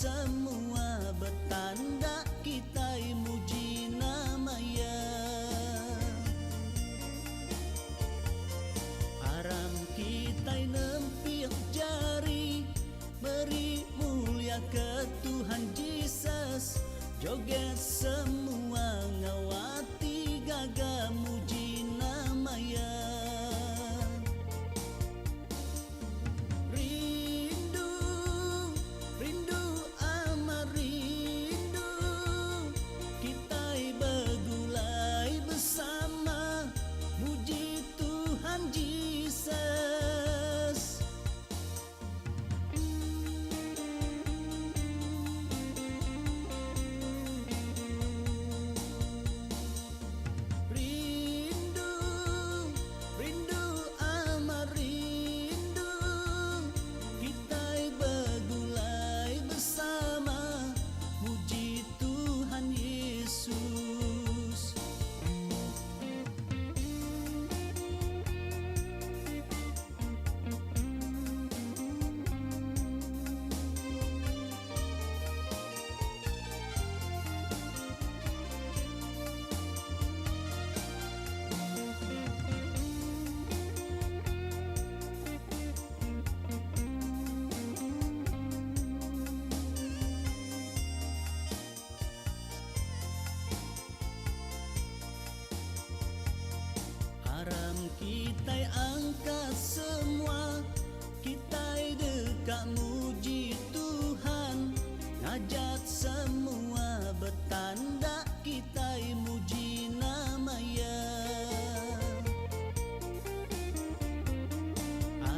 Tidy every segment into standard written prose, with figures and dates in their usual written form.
semua bertanda kita muji namanya. Aram kita nempih jari beri mulia ke Tuhan Yesus. Joget semua ngawati gaga muji namanya. Rindu, rindu amat rindu, kita bergulai bersama muji Tuhan Yesus. Aram kita angkat semua, kita dekat muji Tuhan. Ngajak semua bertanda kita muji namanya.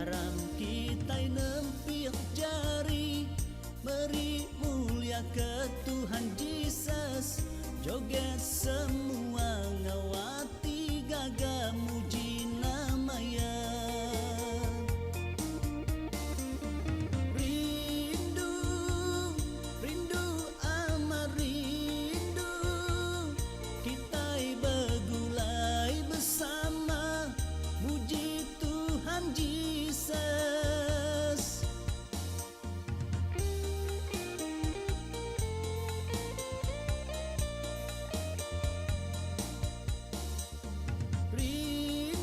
Aram kita nempih jari beri mulia ke Tuhan Yesus. Joget semua ngawati gaga muji namanya. Rindu, rindu amat rindu, kita bergulai bersama muji Tuhan Yesus. Rindu,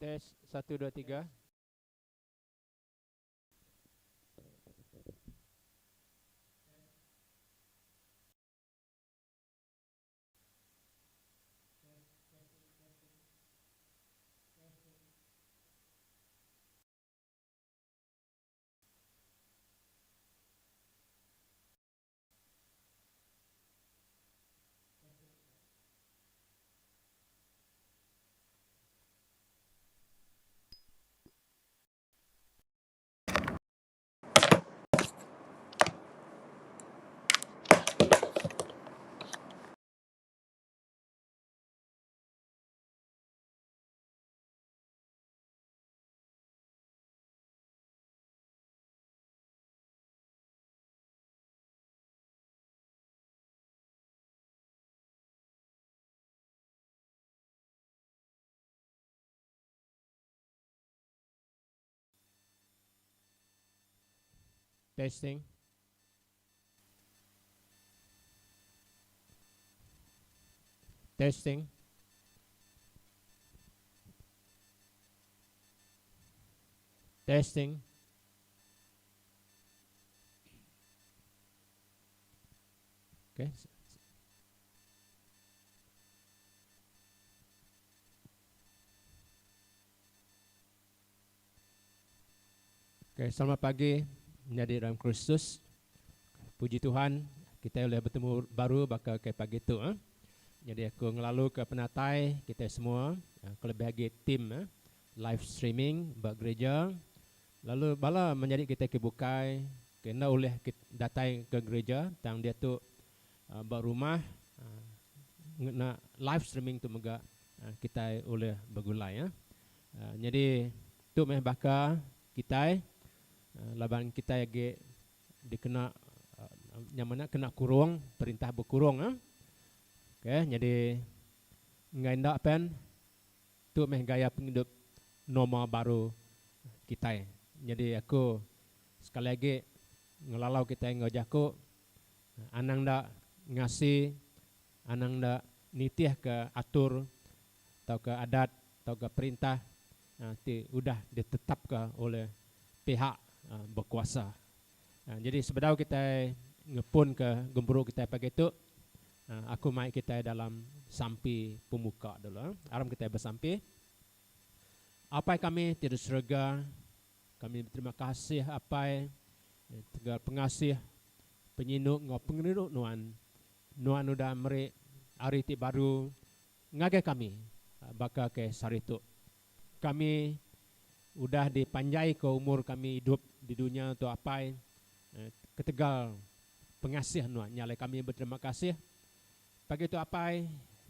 Tes 1 2 3. Testing. Testing. Testing. Okay. Okay, selamat pagi menjadi dalam Kristus. Puji Tuhan, kita boleh bertemu baru bakal ke pagi tu. Jadi aku ngelalu ke penatai kita semua, kelebih lagi tim live streaming buat gereja. Lalu bala menjadi kita kebukai, kena oleh datang ke gereja, tang dia tu buat rumah, nak live streaming tu mega kita oleh bergulai ya. Jadi tu meh bakal kita laban kita lagi dikena yang mana kena kurung, perintah berkurung. Okay, jadi ngai ndak pen tu meh gaya penghidup normal baru kita. Jadi aku sekali lagi ngelalau kita ngajaku anang ndak ngasih, anang ndak nitih ke atur atau ke adat atau ke perintah nanti udah ditetapkan oleh pihak berkuasa. Jadi sebelum kita ngepun ke gemburu kita pagi itu, aku mai kita dalam sampi pemuka dulu. Aram kita bersampi. Apa kami tidak serga, kami berterima kasih apa tegal pengasih penyinuk ngau penginuk nuan udah meri hari ti baru ngage kami bakal ke saritu. Kami udah dipanjai ke umur kami hidup di dunia untuk apa ketegal pengasih nuan nyale kami berterima kasih pagi itu apa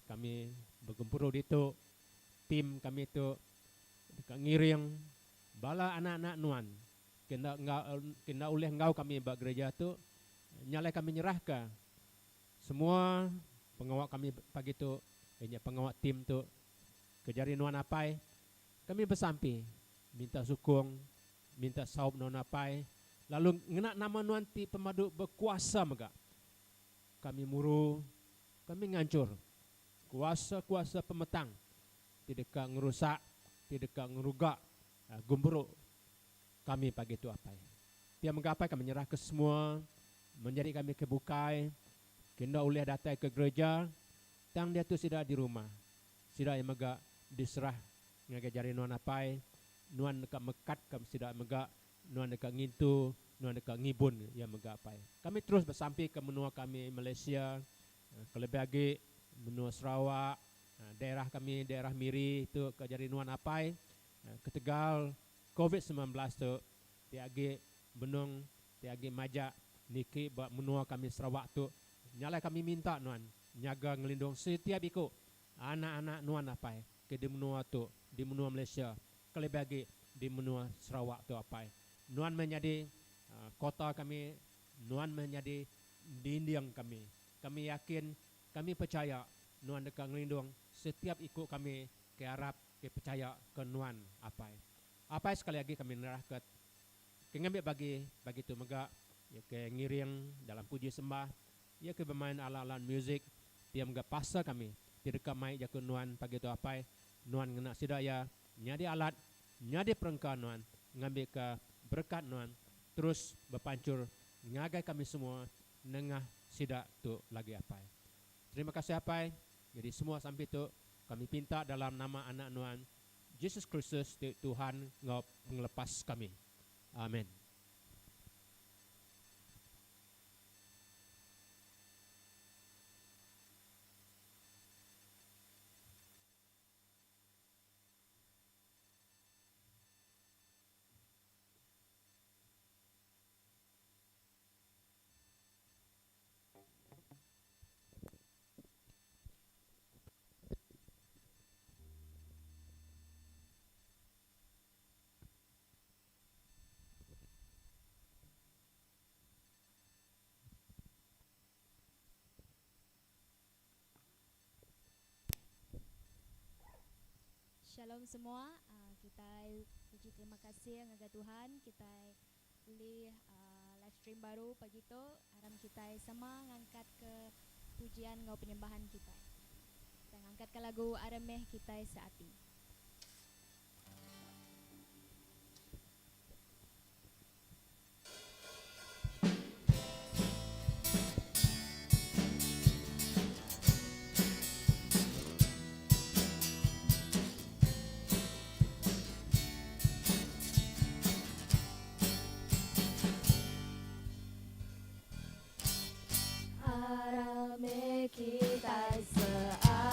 kami bergempuru di itu tim kami itu dekat ngiring bala anak-anak nuan kena oleh engkau kami bak gereja tu nyale kami nyerahkan semua pengawak kami pagi itu pengawak tim tu kejari nuan apa kami bersampi minta sukung, minta saub non apai, lalu ngena nama nuan ti pemadu berkuasa mega. Kami muru, kami ngancur. Kuasa-kuasa pemetang tidak ngerusak, tidak ngerugak, gumburuk kami pagi itu apai. Dia menggapai kami menyerah ke semua, menjadi kami kebukai, kena oleh datang ke gereja, tang dia tu sudah di rumah, sudah yang mega diserah ngajari nuan apai. Nuan dekat mekat kami tidak megak, nuan dekat ngintu, nuan dekat ngibun yang megak apa. Kami terus bersampai ke menua kami Malaysia, kelebih lagi menua Sarawak, daerah kami daerah Miri itu ke jari nuan apa, ke Tegal COVID-19 tu tiagi benung tiagi majak niki buat menua kami Sarawak tu nyala kami minta nuan nyaga ngelindung setiap ikut anak-anak nuan apa ke di menua tu di menua Malaysia. Kelebih lagi di menua Sarawak tu apa nuan menjadi kota kami nuan menjadi dinding kami yakin kami percaya nuan dekat ngelindung setiap ikut kami ke Arab ke percaya ke nuan apa sekali lagi kami nerahkan ke ngambil bagi tu mega ya ke ngiring dalam puji sembah ya ke bermain ala-alan muzik dia mega pasal kami tidak mai jaku nuan pagi tu apa nuan ngena sidaya nyadi alat, nyadi perengkau Tuhan, ngambil ke berkat Tuhan, terus berpancur, ngagai kami semua, nengah sidak tu lagi apa. Terima kasih apa. Jadi semua sampai tu kami pinta dalam nama anak Tuhan, Yesus Kristus Tuhan ngau melepas kami. Amin. Shalom semua, kita puji terima kasih kepada Tuhan. Kita boleh live stream baru pagi tu. Aram kita sama ngangkat ke pujian ngau penyembahan kita. Kita ngangkat ke lagu Arameh kita seati. Arameh kita seati.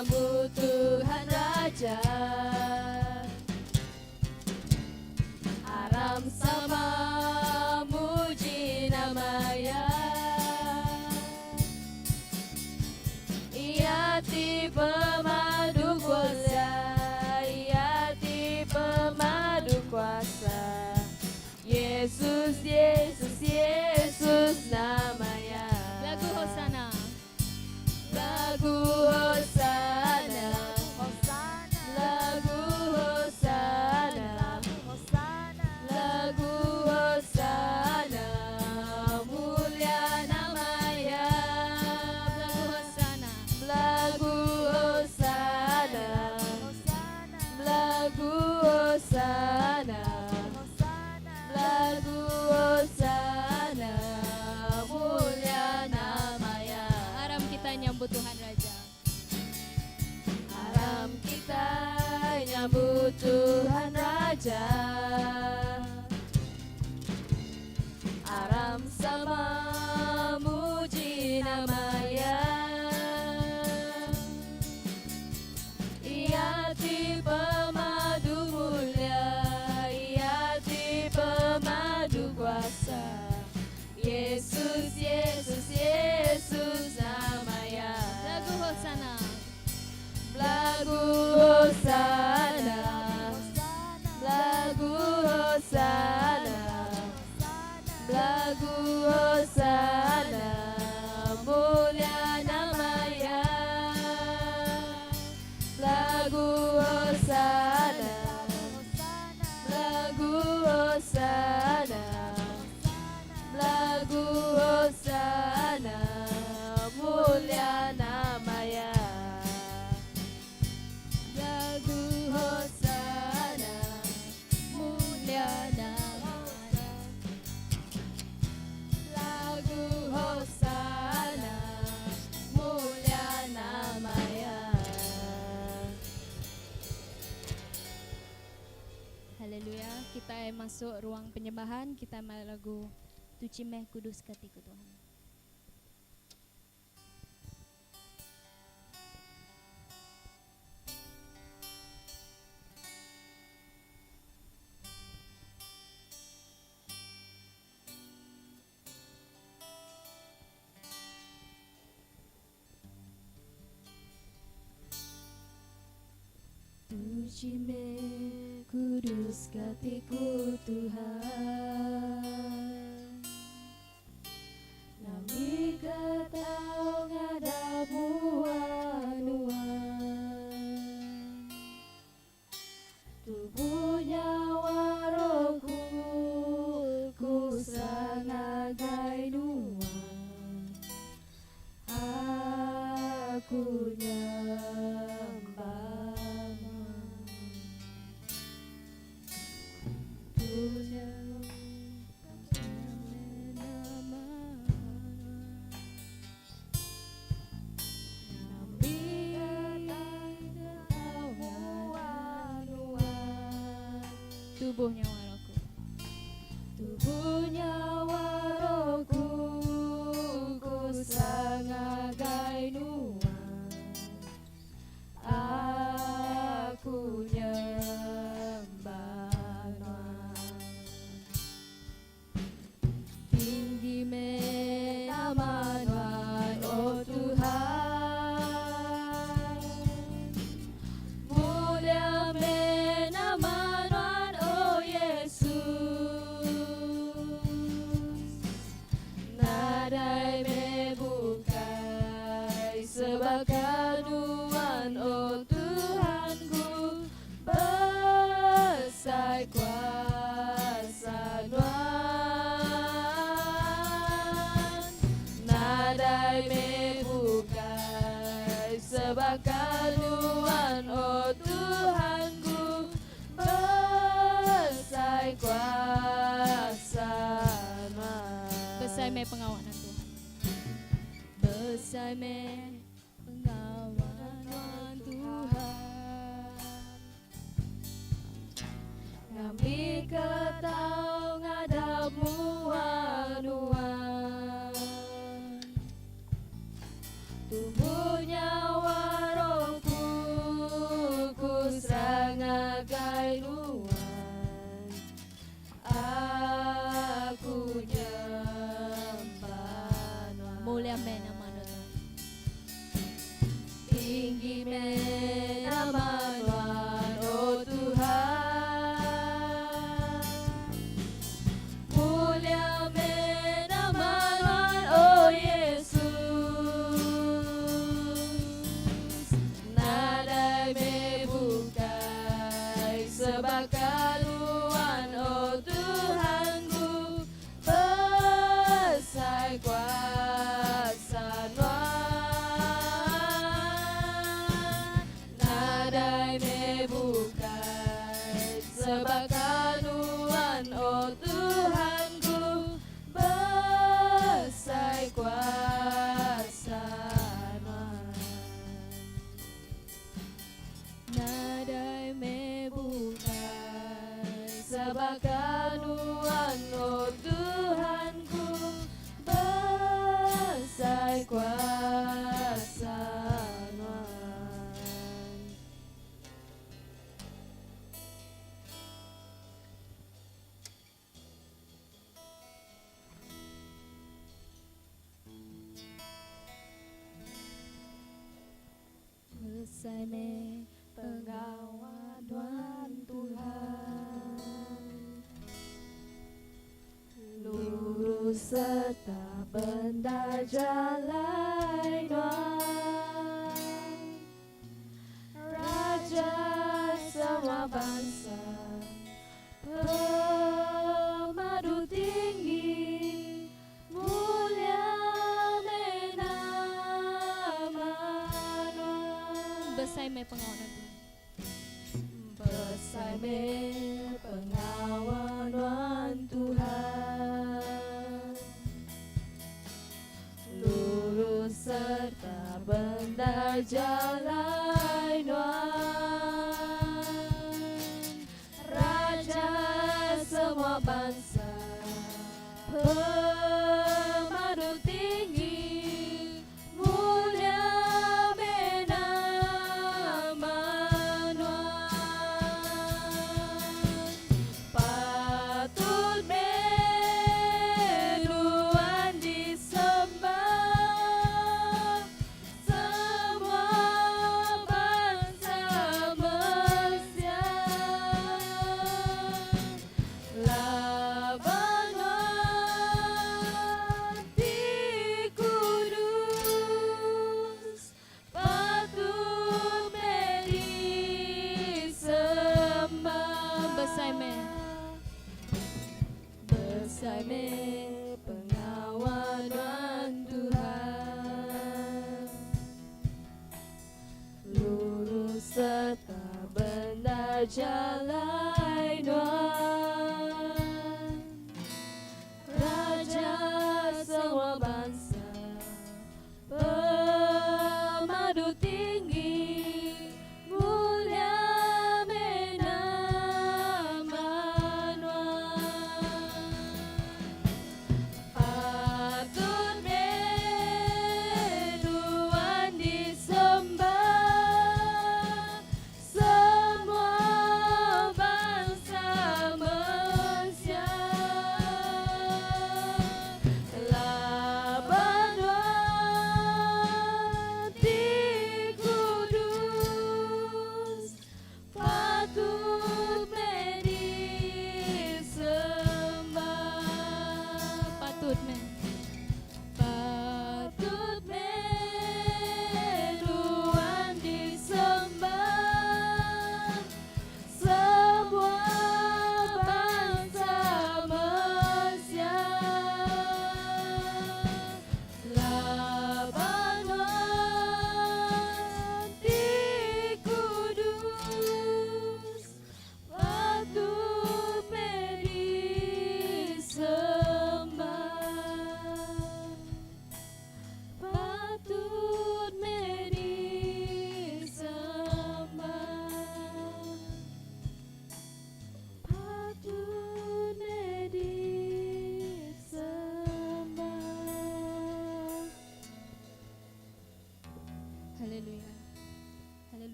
nyambut Tuhan Raja. Aram sama muji namanya. Ia ti pemadu kuasa, Ia ti pemadu kuasa. Yesus, Yesus, Yesus namanya. Lagu Hosana. Lagu Hosana, lagu Hosana, lagu Hosana, mulia namanya. Lagu Hosana. Lagu Hosana, lagu Hosana, lagu Hosana, mulia namanya. Aram kita nyambut Tuhan Raja. Aram kita nyambut Tuhan Raja. Aram sama muji namanya. Ia ti pemadu mulia, Ia ti pemadu kuasa. Yesus, Yesus, Yesus namanya. Lagu Hosana. Lagu Hosana, lagu Hosana, lagu Hosana, mulia namanya. Lagu Hosana, lagu Hosana, lagu Hosana, mulia namanya. Lagu Hosana, mulia namanya. Lagu Hosana, mulia namanya. Haleluya. Kita masuk ruang penyembahan. Kita main lagu Tuci Meh Kudus Katiku Tuhan. Tuci Meh Kudus Katiku Tuhan, nami katau ngadamu anuan. Tubuhnya waroku ku sangagai nuan. Aku nyembah Tubuhnya waroku. Tubuhnya waroku ku sangagai nuan. Aku nyembah nuan. Tinggi nama nuan, oh Tuhan. Mulia nama nuan, oh Yesus. Nadai me bukai sebagai nuan, oh Tuhanku. Besar kuasa nuan. Nadai me bukai sebagai nuan, oh Tuhanku. Besar kuasa nuan. Besar me pengawanan Tuhan. Besar me pengawanan Tuhan. Ngambil ketau ngadapmu anuan. Tubuhnya waroku ngagai luan, aku nyembah Tuhan. Mulia me nama Tuhan. Tinggi me nama Tuhan, oh Tuhan. Mulia me nama Tuhan, oh Yesus. Nadai me bukai sebakaluan, oh Tuhanku. Besar kuasa Tuhan. Nadai me bukai sebakaluan, oh Tuhanku. Besar kuasa Tuhan. Nadai me bukai sebakaluan, oh Tuhanku. Besar kuasa Tuhan. Besar me pengawalan Tuhan, lurus serta benar jalan Tuhan. Raja semua bangsa, pemadu tinggi, mulia menama Tuhan. Besar me pengawalan Tuhan. Besar me pengawalan Tuhan, lurus serta benar jalan Tuhan. Raja semua bangsa, pemadu tinggi, mulia menama Tuhan. Patut Tuhan disembah, semua bangsa Mesir. Laban di Kudus, patut disembah. Besar me. Besar me pengawalan Tuhan, lurus serta benar jalan Tuhan. Raja semua bangsa, pemadu tinggi, mulia menama Tuhan. Patut Tuhan disembah, semua bangsa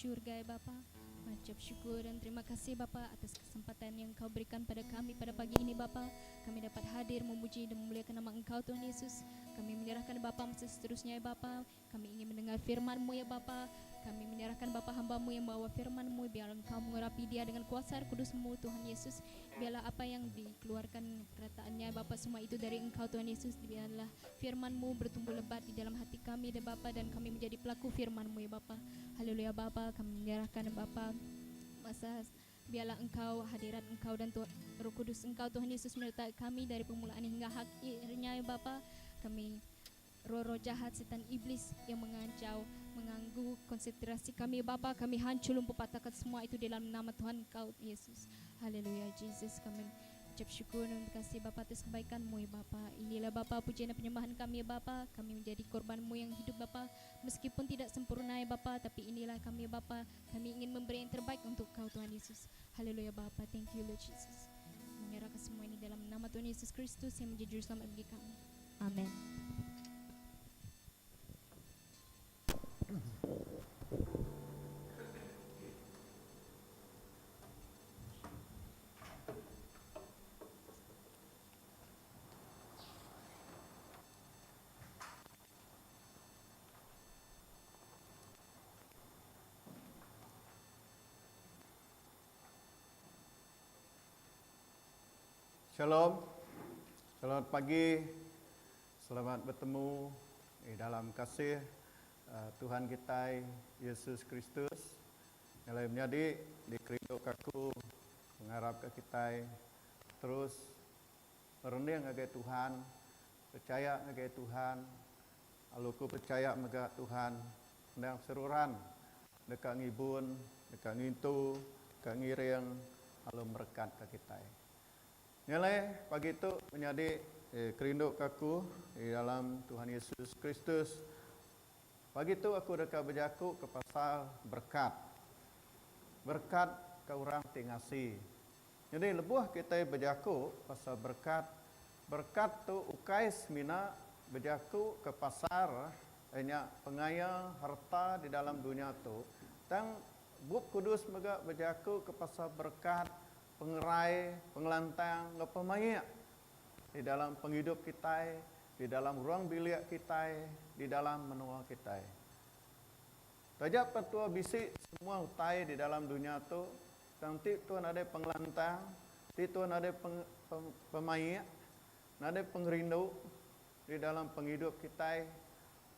syurga ya Bapa. Mengucap syukur dan terima kasih Bapa atas kesempatan yang Kau berikan pada kami pada pagi ini Bapa. Kami dapat hadir memuji dan memuliakan nama Engkau Tuhan Yesus. Kami menyerahkan Bapa masa seterusnya ya Bapa. Kami ingin mendengar firman-Mu ya Bapa. Kami menyerahkan Bapa hamba-Mu yang bawa firman-Mu. Biarlah Engkau mengurapi dia dengan kuasa Roh Kudus-Mu Tuhan Yesus. Biarlah apa yang dikeluarkan perkataannya Bapa semua itu dari Engkau Tuhan Yesus. Biarlah firman-Mu bertumbuh lebat di dalam hati kami ya Bapa, dan kami menjadi pelaku firman-Mu ya Bapa. Haleluya Bapa, kami menyerahkan Bapa masa. Biarlah Engkau, hadirat Engkau dan Roh Kudus Engkau Tuhan Yesus menyertai kami dari permulaan hingga akhirnya ya Bapa. Kami roh-roh jahat, setan iblis yang mengganggu konsentrasi kami Bapa, kami hancur lumpuh patahkan semua itu dalam nama Tuhan Engkau Yesus. Haleluya Jesus, kami ucap syukur dan terima kasih Bapa atas kebaikan-Mu ya Bapa. Inilah Bapa pujian dan penyembahan kami ya Bapa. Kami menjadi korban-Mu yang hidup Bapa, meskipun tidak sempurna ya Bapa, tapi inilah kami ya Bapa. Kami ingin memberi yang terbaik untuk Kau Tuhan Yesus. Haleluya Bapa, thank you Lord Jesus. Menyerahkan semua ini dalam nama Tuhan Yesus Kristus yang menjadi juru selamat bagi kami. Amin. Shalom, selamat pagi, selamat bertemu di dalam kasih Tuhan kita Yesus Kristus. Yang menjadi di kerindu kaku mengharap ke kita terus merending agai Tuhan, percaya agai Tuhan, lalu ku percaya agai Tuhan, dan seruran dekat ngibun, dekat ngintu, dekat ngiring, lalu merekat ke kita. Nyalai pagi itu menjadi kerindu kaku di dalam Tuhan Yesus Kristus. Pagi itu aku dekat berjaku ke pasal berkat. Berkat ke orang tingasi. Jadi lebuh kita berjaku pasal berkat. Berkat tu ukais mina berjaku ke pasar hanya pengaya harta di dalam dunia tu. Tang Buk Kudus mega berjaku ke pasal berkat, pengerai, pengelantang, ngepemaya di dalam penghidup kita, di dalam ruang bilik kita, di dalam menua kita. Tajak petua bisik semua utai di dalam dunia tu, nanti Tuhan ada pengelantang, nanti Tuhan ada pemaya, ada pengerindu di dalam penghidup kita.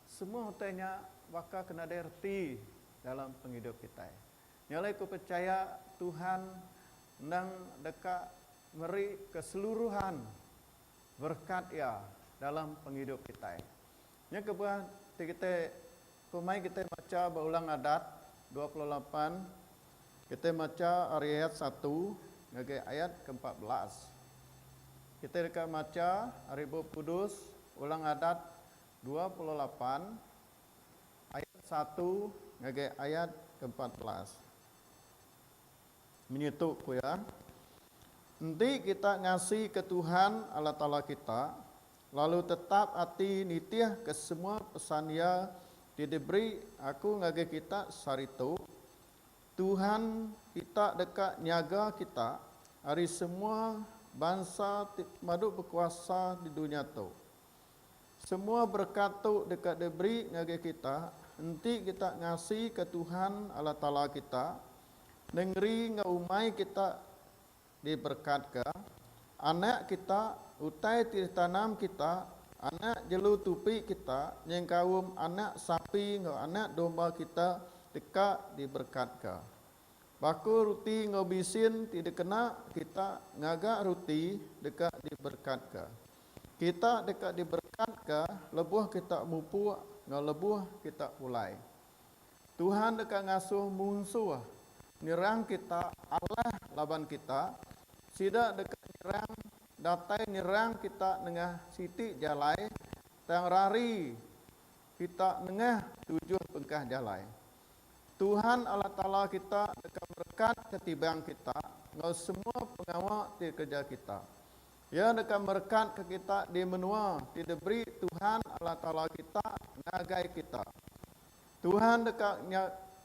Semua utainya bakal kena derti dalam penghidup kita. Nyalai ku percaya Tuhan nang dekat meri keseluruhan berkat ya dalam penghidup kita. Yang kebuah kita pemai kita baca berulang adat 28. Kita baca ayat 1 ngage ayat ke-14. Kita dekat baca Aribu Kudus ulang adat 28 ayat 1 ngage ayat ke-14. Menyetukku ya. Nanti kita ngasih ke Tuhan Allah Ta'ala kita, lalu tetap hati nitiah ke semua pesan dia diberi aku ngage kita saritu. Tuhan kita dekat nyaga kita hari semua bangsa madu berkuasa di dunia tu. Semua berkat tu dekat diberi ngage kita, nanti kita ngasih ke Tuhan Allah Ta'ala kita. Negeri ngaumai kita diberkat ke, anak kita utai ditanam kita, anak jelu tupi kita, yang kaum anak sapi ngau anak domba kita dekat diberkat ke. Baku ruti ngobisin tidak kena kita ngagak ruti dekat diberkat ke. Kita dekat diberkat ke, lebuh kita mupu ngau lebuh kita ulai. Tuhan dekat ngasuh munsuh nirang kita Allah laban kita, sida dekat nirang datai nirang kita nengah siti jalai, tang rari kita nengah tujuh pengkah jalai. Tuhan Allah Ta'ala kita dekat berkat ketibang kita, ngau semua pengawal di kerja kita. Ya dekat berkat ke kita di menua, di diberi Tuhan Allah Ta'ala kita ngagai kita. Tuhan dekat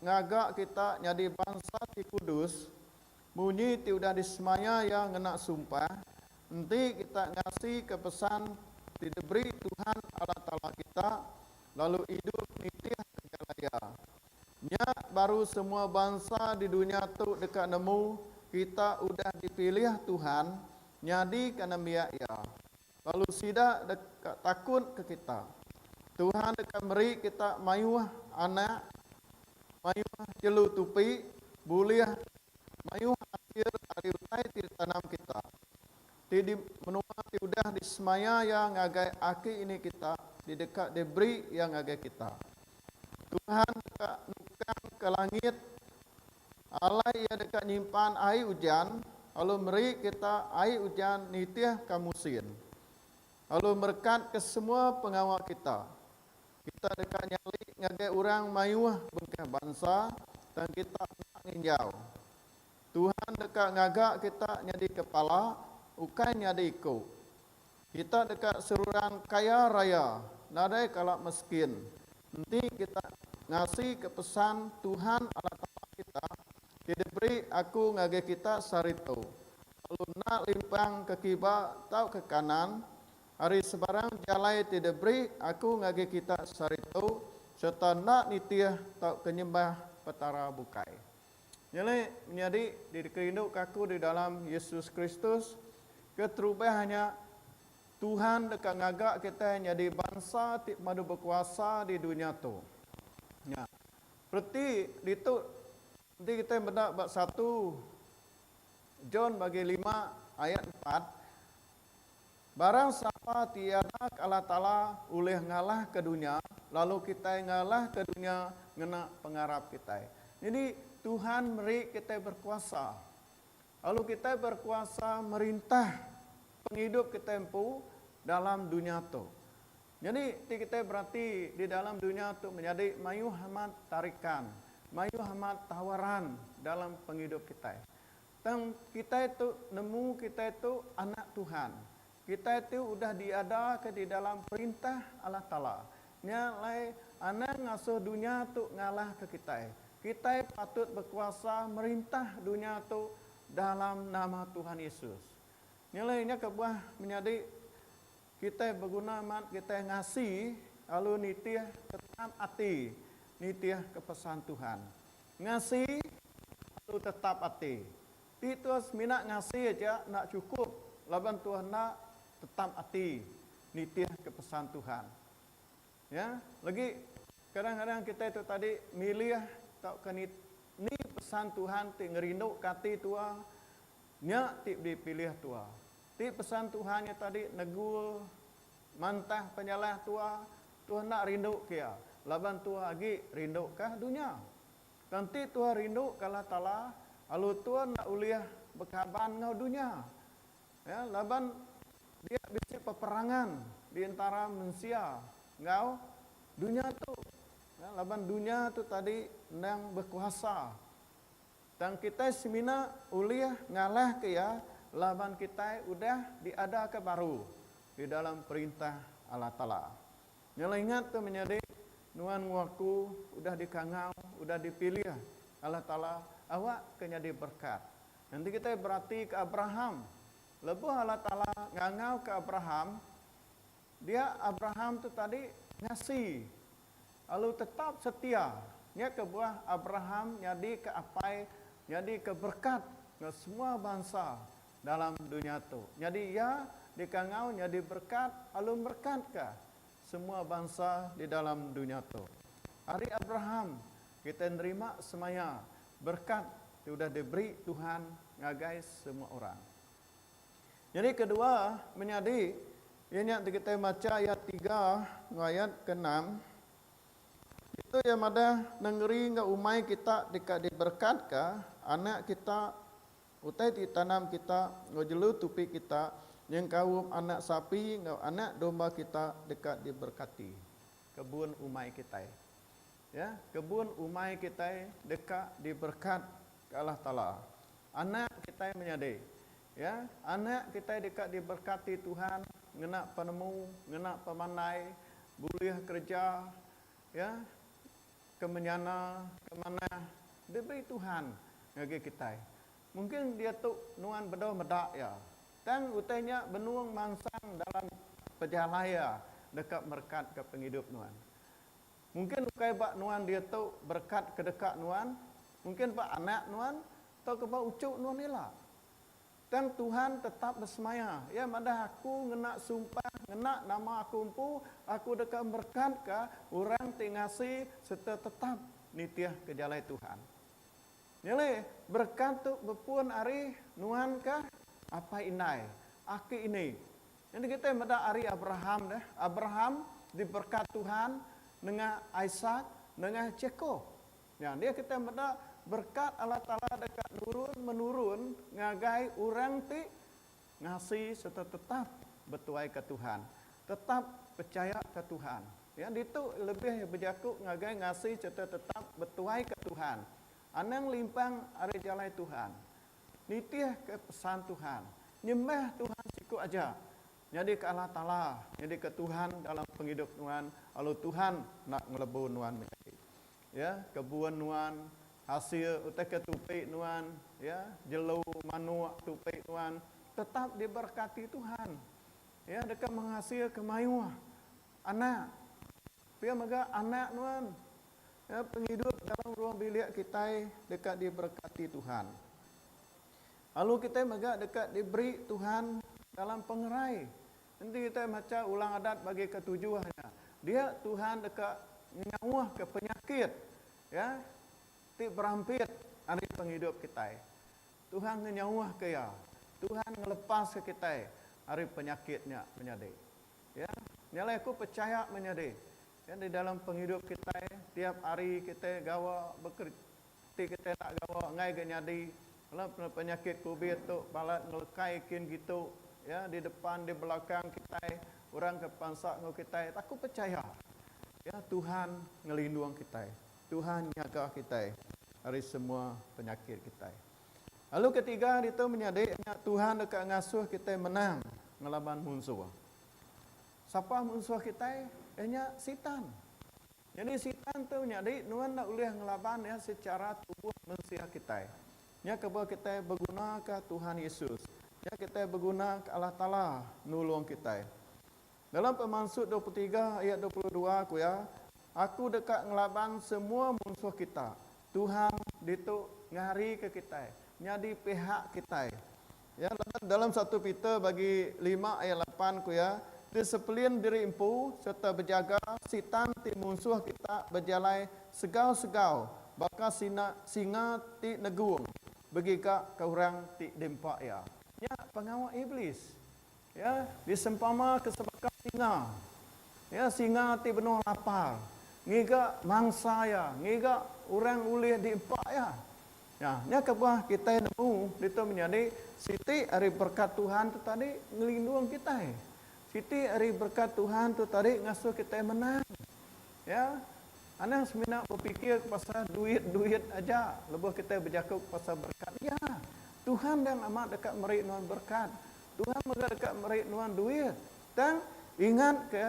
ngagak kita jadi bangsa ti kudus, bunyi ti udah disemaya yang ngena sumpah, nanti kita ngasih ke pesan ti diberi Tuhan Allah Ta'ala kita, lalu hidup nitih kejalaya. Nya baru semua bangsa di dunia tu dekat nemu, kita udah dipilih Tuhan, nyadi kana miak ya. Lalu sidak dekat takut ke kita. Tuhan dekat beri kita mayuh anak, mayuh jelu tupi, buliah, mayuh akhir hari utai ti tanam kita. Ti di menua ti udah di semaya yang ngagai aki ini kita, di dekat diberi yang ngagai kita. Tuhan dekat nukang ke langit, Allah ia dekat nyimpan air hujan, lalu beri kita air hujan nitih kamusin. Lalu berkat ke semua pengawal kita. Kita dekat nyali ngagai orang mayuh bengkah bangsa dan kita nak ninjau. Tuhan dekat ngagak kita nyadi kepala, ukai nyadi ikut. Kita dekat seruran kaya raya, nadai kalak miskin. Nanti kita ngasih ke pesan Tuhan Allah Ta'ala kita, dia beri aku ngagai kita sarito. Lalu nak limpang ke kiba tau ke kanan, hari sebarang jalai tidak beri aku ngagai kita sarito, serta nak nitih tau kenyembah petara bukai. Jadi menjadi dikerindu kaku di dalam Yesus Kristus, keterubahannya Tuhan dekat ngagak kita jadi bangsa tik madu berkuasa di dunia tu. Ya. Berarti itu nanti kita bedak bab 1 John bagi 5 ayat 4. Barang siapa tiada Allah Ta'ala uleh ngalah ke dunia, lalu kita ngalah ke dunia ngena pengarap kita. Jadi Tuhan beri kita berkuasa. Lalu kita berkuasa merintah penghidup kita empu dalam dunia tu. Jadi kita berarti di dalam dunia tu menjadi mayu hamat tarikan, mayu hamat tawaran dalam penghidup kita. Dan kita itu nemu kita itu anak Tuhan. Kita itu udah diada ke di dalam perintah Allah Ta'ala. Nyalai anak ngasuh dunia tu ngalah ke kita. Kita patut berkuasa merintah dunia tu dalam nama Tuhan Yesus. Nyalainya kebuah menjadi kita berguna mat kita ngasih lalu nitih tetap hati, nitih kepesan Tuhan. Ngasih lalu tetap hati. Itu minat ngasih aja nak cukup. Laban Tuhan nak tetap hati, nitih kepesan Tuhan. Ya, lagi kadang-kadang kita itu tadi milih tak kenit ni pesan Tuhan ti ngerindu kati tua, nya ti dipilih tua. Ti pesan Tuhannya tadi negul mantah penyalah tua, Tuhan nak rindu kia. Laban tua lagi rindu kah dunia. Nanti Tuhan rindu kala Ta'ala, lalu Tuhan nak uliah bekaban ngau dunia. Ya, laban dia bisa peperangan di antara manusia ngau dunia tu. Ya, laban dunia tu tadi nang berkuasa. Dan kita semina uliah ngalah kia, laban kita udah diada ke baru di dalam perintah Allah Ta'ala. Nyala ingat tu menjadi nuan waku udah dikangau, udah dipilih Allah Ta'ala, awak kenyadi berkat. Nanti kita berarti ke Abraham. Lebuh Allah Ta'ala ngangau ke Abraham, dia Abraham tu tadi ngasih, lalu tetap setia. Nya kebuah Abraham nyadi ke apai, nyadi ke berkat ke semua bangsa dalam dunia tu. Jadi ya dikangau nyadi berkat, lalu berkatkah semua bangsa di dalam dunia tu. Hari Abraham kita nerima semaya berkat sudah diberi Tuhan ngagai semua orang. Jadi kedua menjadi ini yang kita baca ayat 3 ayat ke-6. Itu yang ada negeri ngau umai kita dekat diberkatkah, anak kita utai ditanam kita ngojelu tupi kita, yang kaum anak sapi ngau anak domba kita dekat diberkati. Kebun umai kita. Ya, kebun umai kita dekat diberkat ke Allah Ta'ala. Anak kita menjadi, ya, anak kita dekat diberkati Tuhan, ngena penemu, ngena pemandai, boleh kerja, ya. ke menyana, ke mana, diberi Tuhan ngagi kita. Mungkin dia tu nuan bedo medak ya. Dan utainya benuang mangsang dalam perjalanan dekat berkat ke penghidup nuan. Mungkin ukai bak nuan dia tu berkat ke dekat nuan, mungkin bak anak nuan, atau ke bak ucuk nuan nila. Dan Tuhan tetap bersemaya. Ya, madah aku ngena sumpah, ngena nama aku empu, aku dekat berkat ke orang tingasi serta tetap nitiah ke jalan Tuhan. Jadi berkat tu berpun ari nuan ke apa inai, aki ini. Jadi kita madah ari Abraham dah. Abraham diberkat Tuhan dengan Ishak, dengan Jacob. Ya, dia kita madah berkat Allah Ta'ala dekat menurun ngagai orang ti ngasih serta tetap bertuai ke Tuhan, tetap percaya ke Tuhan. Ya, itu lebih berjakuk ngagai ngasih serta tetap bertuai ke Tuhan. Anang limpang ari jalan Tuhan, nitiah ke pesan Tuhan, nyembah Tuhan siku aja. Jadi ke Allah Ta'ala, jadi ke Tuhan dalam penghidup Tuhan, lalu Tuhan nak ngelebu Tuhan menjadi. Ya, kebun Tuhan, hasil utai ketupi Tuhan, ya, jelu manuak tupi Tuhan, tetap diberkati Tuhan. Ya, dekat menghasil kemayuah anak. Dia mega anak Tuhan. Ya, penghidup dalam ruang bilik kita dekat diberkati Tuhan. Lalu kita mega dekat diberi Tuhan dalam pengerai. Nanti kita baca ulang adat bagi ketujuhnya. Dia Tuhan dekat nyawah ke penyakit. Ya, ti berampit hari penghidup kita. Tuhan nyawah ke ya. Tuhan ngelepas ke kita hari penyakitnya menyadi. Ya, nyalai aku percaya menyadi. Ya, di dalam penghidup kita tiap hari kita gawa bekerja, kita tak gawa ngai ke nyadi. Kalau penyakit COVID tu balat ngelekai kin gitu, ya, di depan di belakang kita orang ke pansak ngau kita, aku percaya ya Tuhan ngelindung kita, Tuhan jaga kita dari semua penyakit kita. Lalu ketiga itu menyadiknya Tuhan dekat ngasuh kita menang ngelaban musuh. Siapa musuh kita? Nya setan. Jadi setan tu nyadik nuan nak ulih ngelaban ya secara tubuh manusia kita. Nya kebawa kita berguna ke Tuhan Yesus. Ya, kita berguna ke Allah Ta'ala nulung kita. Dalam Pemansut 23 ayat 22 aku ya, aku dekat ngelaban semua musuh kita. Tuhan dituk ngari ke kita, nyadi pihak kita. Ya, dalam 1 Peter bagi 5 ayat 8 aku ya, disepelin diri empu serta berjaga sitan ti musuh kita berjalai segau-segau, bakal singa ti negung, begika ke orang ti dempak ya. Ya, pengawal iblis. Ya, disempama kesebakan singa. Ya, singa ti benuh lapar. Ngiga mangsa ya, ngiga orang ulih diempak ya. Ya, nya kebuah kita nemu itu menjadi siti hari berkat Tuhan tu tadi ngelindung kita. Siti hari berkat Tuhan tu tadi ngasuh kita menang. Ya, anak semina berpikir pasal duit aja, lebih kita berjakuk pasal berkat. Ya, Tuhan yang amat dekat meri nuan berkat. Tuhan juga dekat meri nuan duit. Dan ingat ke,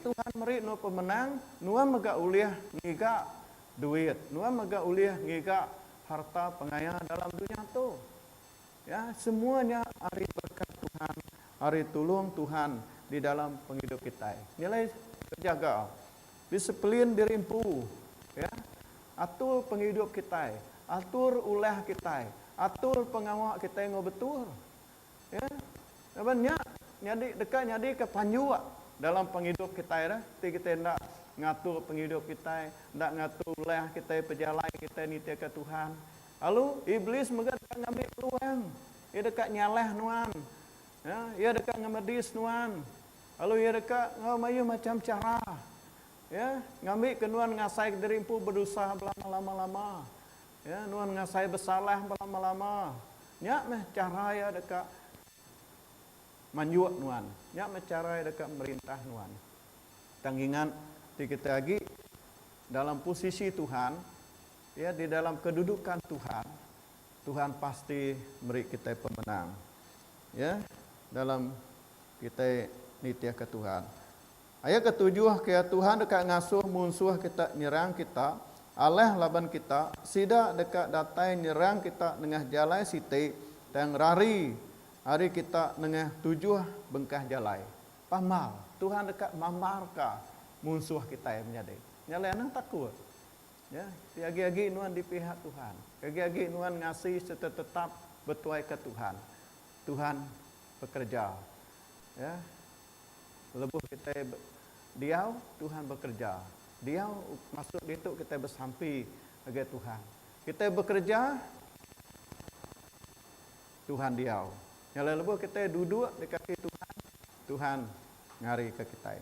Tuhan meri nuan pemenang, nuan mega uliah ngiga duit, nuan mega uliah ngiga harta pengayaan dalam dunia tu. Ya, semuanya hari berkat Tuhan, hari tulung Tuhan di dalam penghidup kita. Nilai terjaga, disiplin diri empu, ya, atur penghidup kita, atur ulah kita, atur pengawak kita yang betul. Ya, sebenarnya nyadi dekat nyadi ke panjua dalam penghidup kita ya, kita hendak ngatur penghidup kita, hendak ngatur ulah kita, perjalanan kita nitia ke Tuhan. Lalu iblis mega dekat ngambil peluang, ia dekat nyalah nuan, ya, ia dekat ngemedis nuan, lalu ia dekat ngamayu macam cara, ya, ngambil ke nuan ngasai diri empu berdosa lama-lama, ya, nuan ngasai bersalah lama-lama, nyak meh cara ia dekat manjuak nuan, nyak meh cara ia dekat merintah nuan. Tanggingan kita lagi dalam posisi Tuhan. Ya, di dalam kedudukan Tuhan, Tuhan pasti beri kita pemenang. Ya, dalam kita nitia ke Tuhan. Ayat ketujuh, kaya Tuhan dekat ngasuh musuh kita nyerang kita, Allah laban kita, sida dekat datai nyerang kita nengah jalai siti, dan rari hari kita nengah tujuh bengkah jalai. Pamal, Tuhan dekat mamarka musuh kita yang menjadi. Nyala nang takut. Ya, tiagi-agi nuan di pihak Tuhan. Tiagi-agi nuan ngasih serta tetap bertuai ke Tuhan. Tuhan bekerja. Ya. Lebuh kita diau, Tuhan bekerja. Diau masuk itu kita bersampi bagi Tuhan. Kita bekerja, Tuhan diau. Nyala lebuh kita duduk di kaki Tuhan, Tuhan ngari ke kita.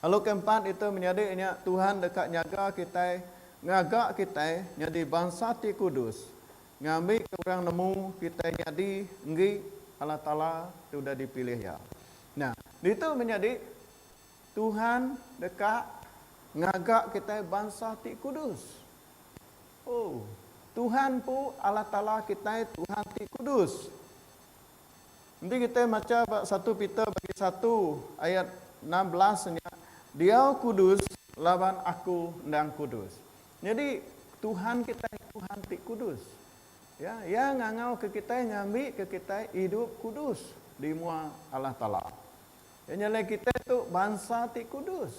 Lalu keempat itu menjadi Tuhan dekat nyaga kita, ngagak kita jadi bangsa ti kudus. Ngambil ke orang nemu kita jadi nggi Allah Ta'ala sudah dipilih ya. Nah, itu menjadi Tuhan dekat ngagak kita bangsa ti kudus. Oh, Tuhan pu Allah Ta'ala kita Tuhan ti kudus. Nanti kita baca 1 Peter bagi 1 ayat 16 nya. Dia kudus lawan aku ndang kudus. Jadi Tuhan kita Tuhan ti kudus. Ya, yang ngangau ke kita ngambil ke kita hidup kudus di mua Allah Taala. Ya nyala kita tu bangsa ti kudus.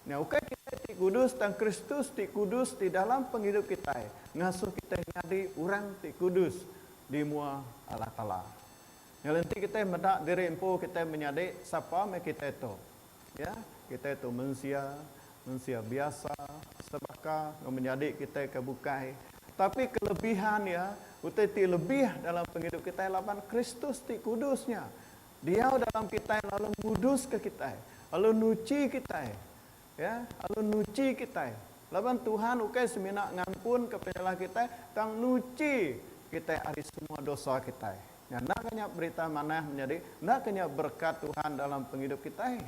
Nah, ukai kita ti kudus dan Kristus ti kudus di dalam penghidup kita. Ngasuh kita jadi orang ti kudus di mua Allah Taala. Yang nanti kita mendak diri empu kita menyadari siapa kita itu. Ya, kita itu manusia biasa, sebaka menjadi kita kebukai. Tapi kelebihan ya, utai lebih dalam penghidup kita lawan Kristus ti kudusnya. Dia dalam kita lalu kudus ke kita, lalu nuci kita. Ya, lalu nuci kita. Lawan Tuhan ukai semina ngampun ke penyalah kita, tang nuci kita hari semua dosa kita. Ya, nak kanya berita mana menjadi, nak kanya berkat Tuhan dalam penghidup kita.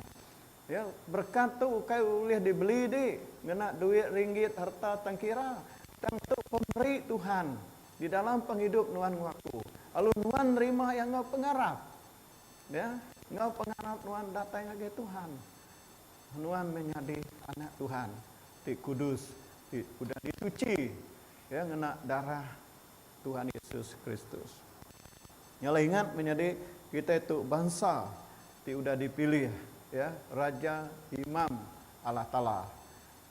Ya, berkat tu ukai boleh dibeli di, ngena duit ringgit harta tangkira, tentu pemberi Tuhan di dalam penghidup nuan ngaku. Lalu nuan nerima yang ngau pengarap, ya, ngau pengarap nuan datang lagi Tuhan, nuan menjadi anak Tuhan, di kudus, udah disuci, ya, ngena darah Tuhan Yesus Kristus. Nyala ingat menjadi kita itu bangsa, udah dipilih. Ya, Raja Imam Allah Ta'ala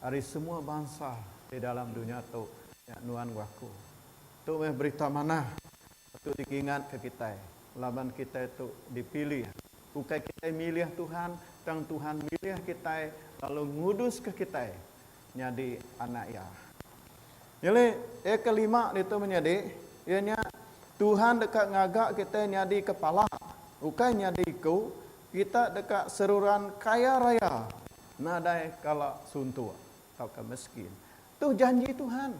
dari semua bangsa di dalam dunia tu ya, nuan waku tu berita mana tu diingat ke kita laban kita itu dipilih bukan kita milih Tuhan dan Tuhan milih kita lalu ngudus ke kita jadi anak ya. Jadi kelima itu menjadi ianya Tuhan dekat ngagak kita jadi kepala bukan jadi ikut kita dekat seruran kaya raya nadai kala suntua atau ke miskin. Tu janji Tuhan.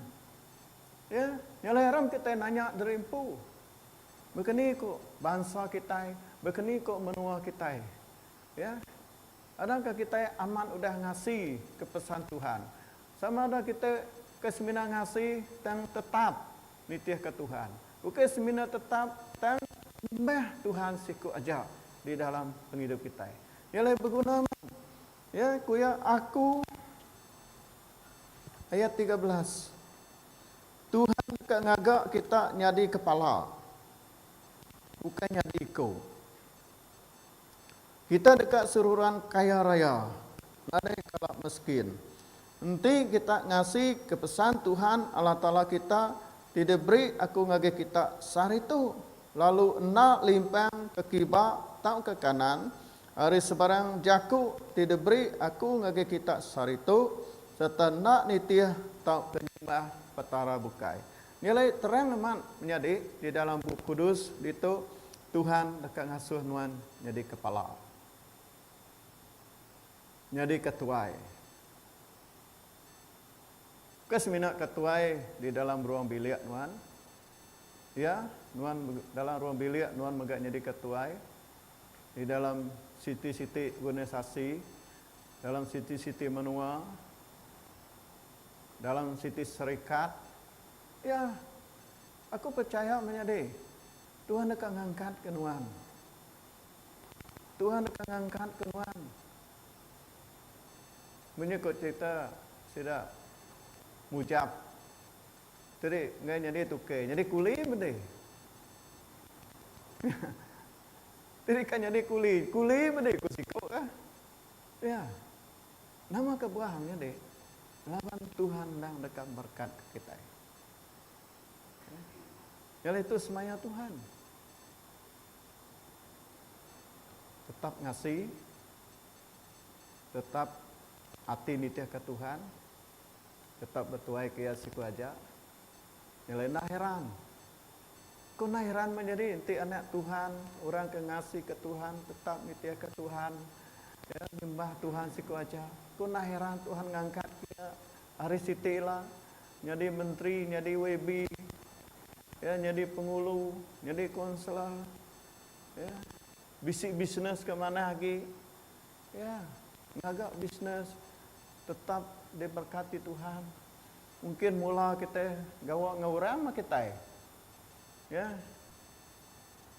Ya, nyala haram kita nanya dari empu. Begini kok bangsa kita, begini kok menua kita. Ya. Adakah kita aman udah ngasih ke pesan Tuhan? Sama ada kita kesemina ngasih dan tetap nitih ke Tuhan. Bukan semina tetap dan mbah Tuhan siku aja di dalam penghidup kita. Ialah berguna. Ya, kuya aku ayat 13. Tuhan dekat ngagak kita nyadi kepala. Bukan nyadi ikut. Kita dekat seruran kaya raya. Ada kalak miskin. Nanti kita ngasih kepesan Tuhan Allah Ta'ala kita tidak beri aku ngagak kita sehari itu. Lalu nak limpang ke kibak tau ke kanan, hari sebarang jaku tidak beri aku ngage kita sarito, serta nak nitih tau ke nyembah petara bukai. Nilai terang teman menjadi di dalam buku kudus itu Tuhan dekat ngasuh nuan jadi kepala, jadi ketuai. Kesemina ketuai di dalam ruang bilik nuan, ya nuan dalam ruang bilik nuan megak jadi ketuai. Di dalam siti-siti organisasi, dalam siti-siti menua, dalam siti serikat, ya, aku percaya menjadi Tuhan akan angkat ke nuan. Tuhan akan angkat ke nuan. Menyekut cerita sudah mujab. Jadi ngai jadi tukar, jadi kuli benda. Jadi kan jadi kuli benda ku sikok kah? Ya. Nama kebuahannya deh. Lawan Tuhan yang dekat berkat ke kita. Jadi itu semaya Tuhan. Tetap ngasih, tetap hati nitih ke Tuhan, tetap bertuai ke siku aja. Nilai nak heran. Kau nak heran menjadi inti anak Tuhan, orang ke ngasih ke Tuhan, tetap nitih ke Tuhan, ya, nyembah Tuhan siku aja. Kau nak heran Tuhan ngangkat dia hari siti lah, jadi menteri, jadi WB, ya, jadi pengulu, jadi konselor, ya, bisik bisnes ke mana lagi, ya, ngagak bisnes, tetap diberkati Tuhan. Mungkin mula kita gawak ngawuran mah kita, ya,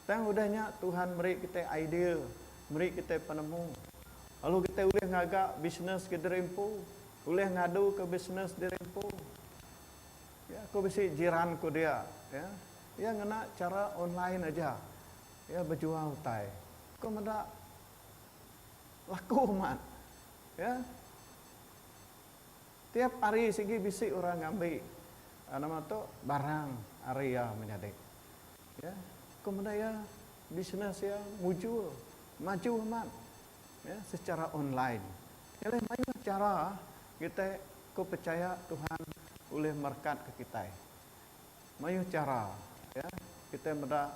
tang udahnya Tuhan beri kita ide, beri kita penemu. Lalu kita boleh ngagak bisnes ke derempu, boleh ngadu ke bisnes derempu. Ya, aku bisa jiran ku dia, ya, ya ngena cara online aja, ya berjual tai. Kau mendak laku mat, ya. Tiap hari segi bisik orang ngambil, nama tu barang area menjadi, ya. Kau mendak ya bisnes ya maju mat, ya secara online. Jadi banyak cara kita, kau percaya Tuhan boleh berkat ke kita. Banyak cara, ya kita mendak.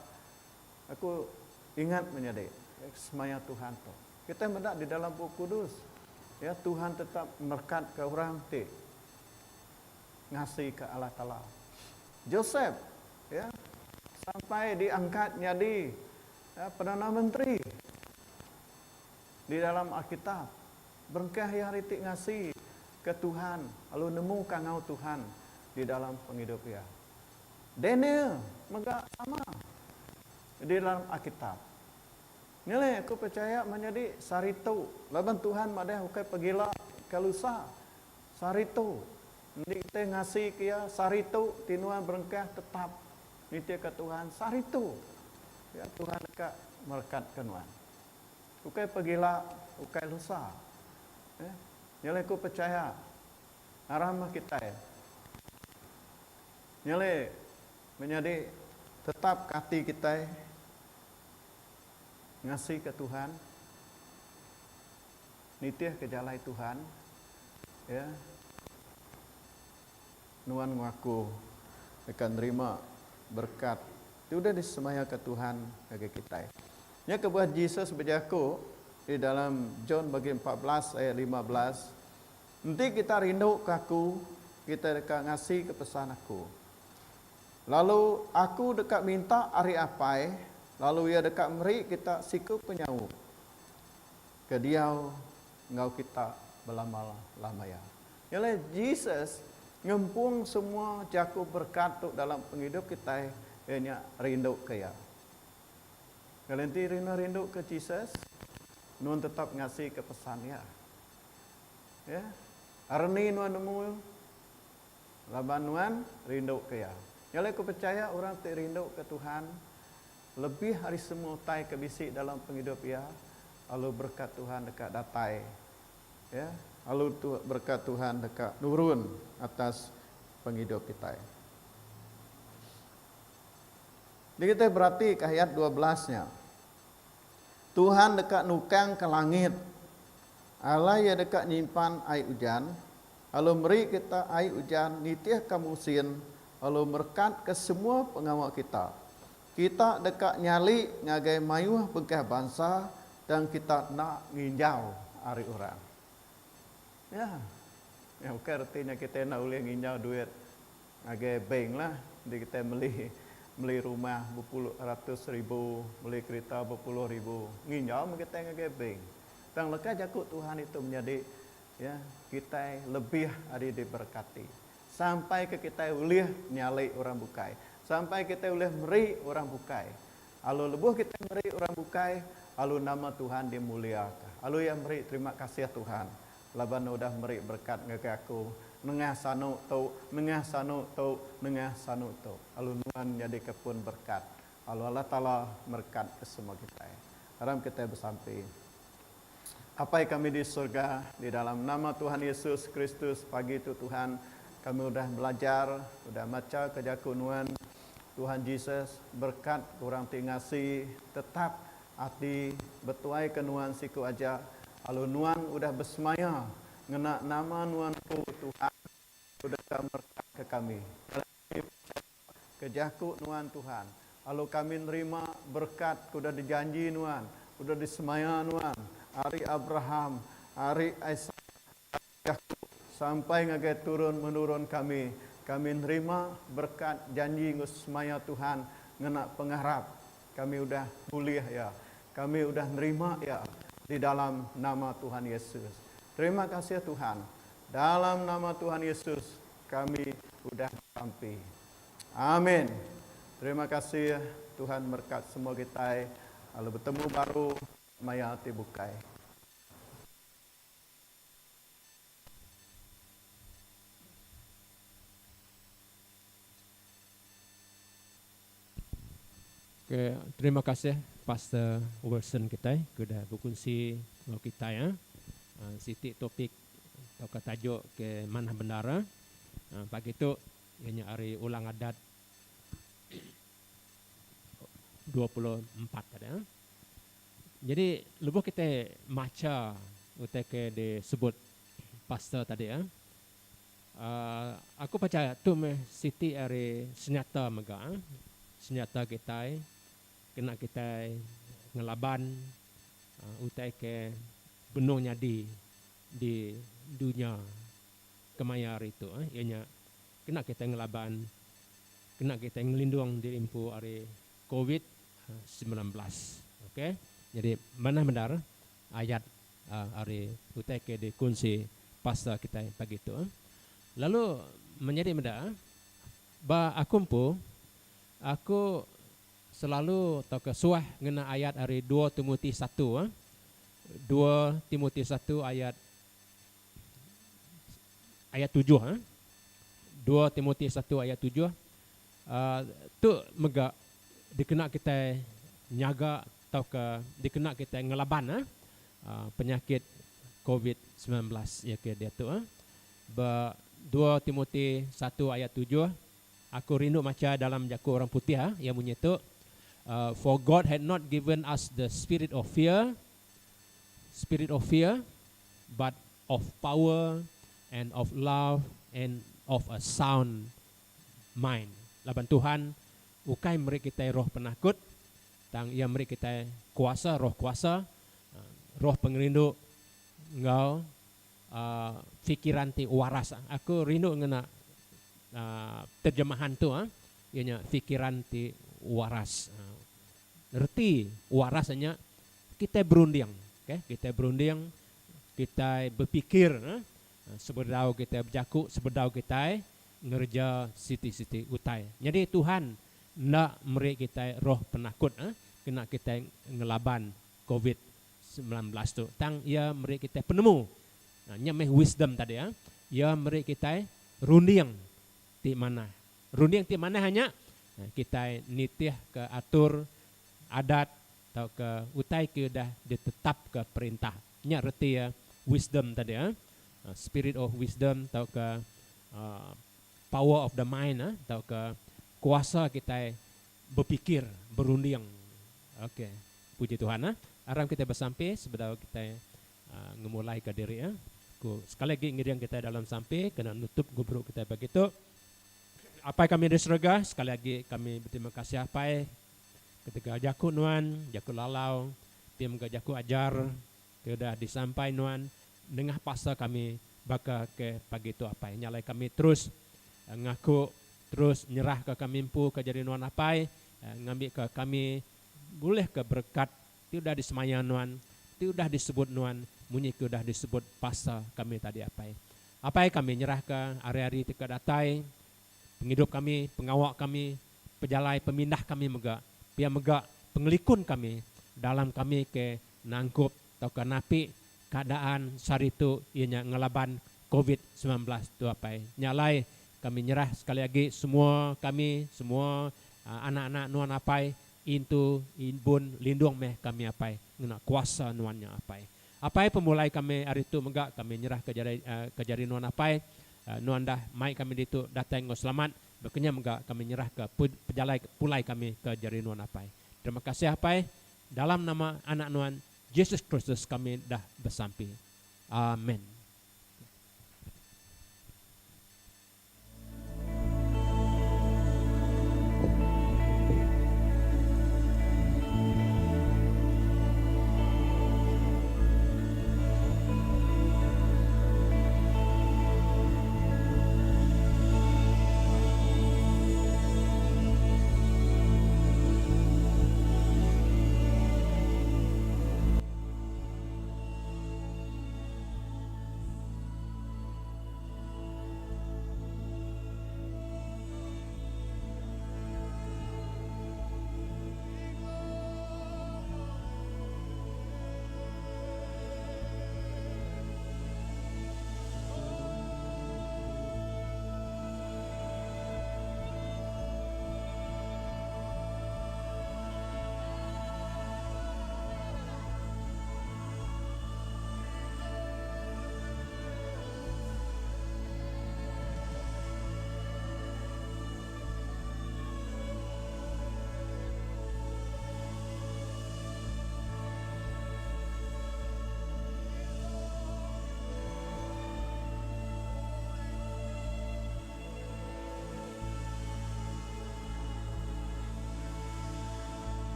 Aku ingat menjadi semaya Tuhan tu. Kita mendak di dalam Buku Kudus. Ya, Tuhan tetap berkat ke orang ti. Ngasih ke Allah Taala. Joseph, ya, sampai diangkat jadi, ya, Perdana Menteri di dalam Alkitab. Berkah hari ti ngasih ke Tuhan, lalu nemu kangau Tuhan di dalam penghidup dia. Daniel megak sama di dalam Alkitab. Nilai aku percaya menjadi saritu. Laban Tuhan madah ukai pegila kalusa saritu. Nanti kita ngasih kia saritu tinuan berkah tetap nitia ke Tuhan saritu. Ya Tuhan dekat berkat kenuan. Ukai pegila ukai lusa. Ya. Nilai aku percaya arah kita ya. Nilai menjadi tetap hati kita ngasih ke Tuhan, nitih ke jalan Tuhan, ya, nuan ngaku akan terima berkat, itu sudah disemaya ke Tuhan bagi kita. Ya kebuat Yesus berjaku di dalam John bagi 14 ayat 15, nanti kita rindu ke aku, kita dekat ngasih ke pesan aku. Lalu aku dekat minta hari apa? Lalu ia dekat meri kita siku penyau. Ke diau ngau kita berlama-lama ya. Ialah Jesus ngempung semua jaku berkat dalam penghidup kita ianya rindu ke ya. Kalau nanti rindu ke Jesus, nun tetap ngasih ke pesan ya. Ya. Arni nuan nemu laban nuan rindu ke ya. Ialah aku percaya orang tak rindu ke Tuhan lebih hari semua tai kebisik dalam penghidup ya, lalu berkat Tuhan dekat datai, ya, lalu berkat Tuhan dekat nurun atas penghidup kita. Jadi kita berarti ke ayat 12-nya. Tuhan dekat nukang ke langit, Allah ya dekat nyimpan air hujan, lalu beri kita air hujan nitih ke musim, lalu berkat ke semua pengawal kita. Kita dekat nyali ngagai mayuh bekah bangsa dan kita nak nginjau hari orang. Ya, ya bukan artinya kita nak boleh nginjau duit ngagai bank lah. Jadi kita beli rumah berpuluh ratus ribu, beli kereta berpuluh ribu, nginjau kita ngagai bank. Dan lekas jakut Tuhan itu menjadi ya kita lebih ada diberkati. Sampai ke kita boleh nyali orang bukai. Sampai kita boleh meri orang bukai. Lalu lebuh kita meri orang bukai, lalu nama Tuhan dimuliakan. Lalu yang meri terima kasih Tuhan. laban udah beri berkat ngeke aku. Nengah sanu tau, nengah sanu tau, nengah sanu tau. Alu nuan jadi kepun berkat. Alu Allah Ta'ala berkat ke semua kita. Haram kita bersampai. Apa yang kami di surga, di dalam nama Tuhan Yesus Kristus, pagi itu Tuhan, kami udah belajar, udah baca kejakuan Tuhan Yesus, berkat kurang tingasi, tetap hati betuai ke nuan siku aja. Alu nuan udah bersemaya, ngena nama nuanku Tuhan, udah berkat ke kami. Kejaku nuan Tuhan. Alu kami nerima berkat, udah dijanji nuan, udah disemaya nuan. Hari Abraham, hari Ishak, sampai ngagai turun menurun kami nerima berkat janji ngusmaya Tuhan ngena pengharap. Kami udah pulih ya, kami udah nerima ya di dalam nama Tuhan Yesus. Terima kasih Tuhan, dalam nama Tuhan Yesus kami udah sampai. Amin. Terima kasih Tuhan berkat semua kita. Lalu bertemu baru maya hati bukai. Okay, terima kasih Pastor Wilson kita sudah berkongsi dengan kita ya. Siti topik atau tajuk ke mana bendara. Pagi itu ianya hari ulang adat 24 tadi ya. Jadi lebuh kita maca utake disebut pastor tadi ya. Aku percaya tu Siti hari senjata mega. Senjata kita kena kita ngelaban utake benungnya di dunia kemayar itu ianya kena kita ngelaban, kena kita ngelindung di impu hari COVID-19. Okay? Jadi mana benar ayat hari utake di kunci pasal kita pagi itu. Lalu menjadi benda aku selalu atau kesuah ngena ayat hari 2 Timotius 1 2 Timotius 1 ayat 7 2 Timotius 1 ayat 7 tu mega dikena kita nyaga atau ke dikena kita ngelaban penyakit COVID-19 ya ke dia tu 2 Timotius 1 ayat 7 aku rindu maca dalam jaku orang putih yang bunyi tu for God had not given us the spirit of fear but of power and of love and of a sound mind. Laban Tuhan ukai meri kita roh penakut tang ia meri kita kuasa roh pengerindu ngau fikiran ti waras. Aku rindu ngena terjemahan tu ianya fikiran ti waras. Erti warasnya kita berunding, okay? Kita berunding, kita berpikir sebedau kita berjaku, sebedau kita ngerja siti-siti utai. Jadi Tuhan nak meri kita roh penakut kena kita ngelaban COVID-19 tu. Tang ia meri kita penemu. Nyameh wisdom tadi ia meri kita runding ti mana. Runding ti mana hanya kita nitih ke atur adat atau ke utai ke dah ditetap ke perintah. Nya reti wisdom tadi spirit of wisdom atau ke power of the mind atau ke kuasa kita berpikir, berunding. Okey, puji Tuhan aram kita bersampai sebelum kita ngemulai ke diri sekali lagi ngiriang kita dalam sampai kena nutup gubruk kita begitu. Apa kami di surga, sekali lagi kami berterima kasih apa ketika jaku nuan, jaku lalau, tim jaku ajar, sudah disampai nuan, dengah pasal kami baka ke pagi itu apa nyalai kami terus ngaku, terus nyerah ke kami impu ke jadi nuan apa ngambil ke kami boleh ke berkat, tidak disemaya nuan, tidak disebut nuan, munyi sudah disebut pasal kami tadi apa kami nyerah ke hari-hari tika datai, penghidup kami, pengawak kami, pejalai, pemindah kami mega pengelikun kami dalam kami ke nangkup atau ke napi keadaan sari itu ianya ngelaban COVID-19 tu apa nyalai kami nyerah sekali lagi semua kami semua anak-anak nuan apai intu inbun lindung meh kami apai ngena kuasa nuannya apai pemulai kami hari itu megak kami nyerah ke jari nuan apai nuan dah mai kami ditu datang ngo selamat bekenya megak kami nyerah ke pejalai pulai kami ke jari nuan apai. Terima kasih apai dalam nama anak nuan Yesus Kristus kami dah bersampai. Amin.